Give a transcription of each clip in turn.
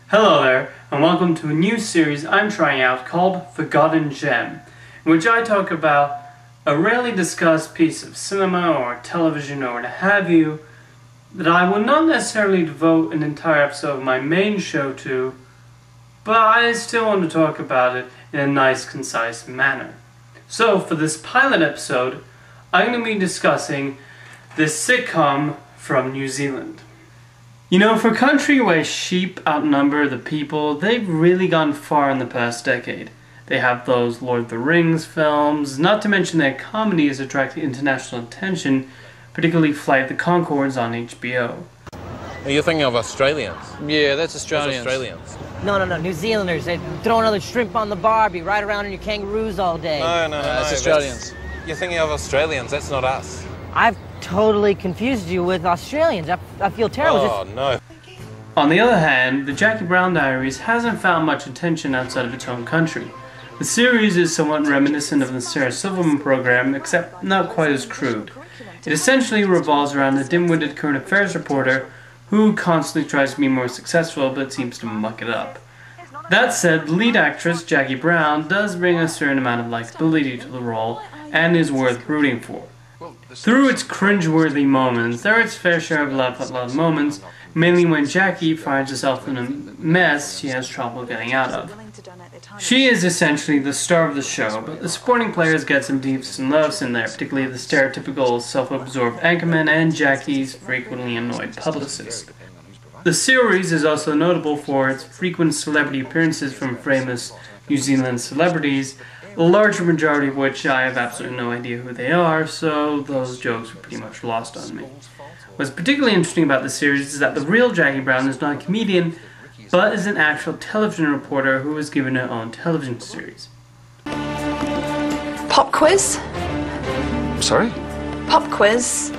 Hello there, and welcome to a new series I'm trying out called Forgotten Gem, in which I talk about a rarely discussed piece of cinema or television or what have you that I will not necessarily devote an entire episode of my main show to, but I still want to talk about it in a nice, concise manner. So for this pilot episode, I'm going to be discussing this sitcom from New Zealand. You know, for a country where sheep outnumber the people, they've really gone far in the past decade. They have those Lord of the Rings films, not to mention their comedy has attracted international attention, particularly Flight of the Conchords on HBO. You're thinking of Australians? Yeah, that's Australians. That's Australians. No, New Zealanders. They throw another shrimp on the barbie, ride around in your kangaroos all day. No, that's Australians. You're thinking of Australians, that's not us. I've totally confused you with Australians. I feel terrible. Oh, no. On the other hand, the Jaquie Diaries hasn't found much attention outside of its own country. The series is somewhat reminiscent of the Sarah Silverman program, except not quite as crude. It essentially revolves around a dim-witted current affairs reporter who constantly tries to be more successful but seems to muck it up. That said, the lead actress, Jaquie Brown, does bring a certain amount of likability to the role and is worth rooting for. Through its cringe-worthy moments, there are its fair share of laugh-out-loud moments, mainly when Jaquie finds herself in a mess she has trouble getting out of. She is essentially the star of the show, but the supporting players get some deeps and loves in there, particularly the stereotypical self-absorbed anchorman and Jaquie's frequently annoyed publicist. The series is also notable for its frequent celebrity appearances from famous New Zealand celebrities, the larger majority of which I have absolutely no idea who they are, so those jokes were pretty much lost on me. What's particularly interesting about the series is that the real Jaquie Brown is not a comedian, but is an actual television reporter who was given her own television series. Pop quiz? Sorry? Pop quiz.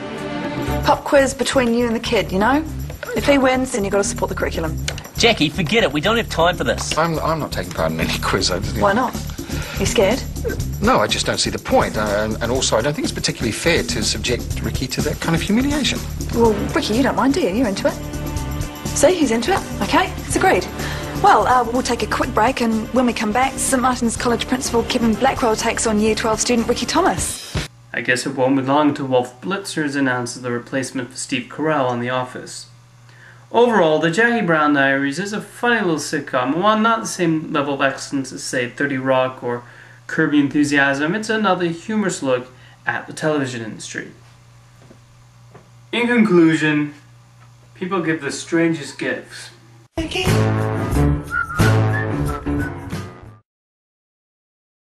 Pop quiz between you and the kid, you know? If he wins, then you've got to support the curriculum. Jaquie, forget it. We don't have time for this. I'm not taking part in any quiz. Why not? You scared? No, I just don't see the point. And also, I don't think it's particularly fair to subject Ricky to that kind of humiliation. Well, Ricky, you don't mind, do you? You're into it. See, he's into it. Okay, it's agreed. Well, we'll take a quick break, and when we come back, St Martin's College Principal Kevin Blackwell takes on Year 12 student Ricky Thomas. I guess it won't be long until Wolf Blitzers announces the replacement for Steve Carell on The Office. Overall, the Jaquie Brown Diaries is a funny little sitcom, and while not the same level of excellence as, say, 30 Rock or Curb Your Enthusiasm, it's another humorous look at the television industry. In conclusion, people give the strangest gifts.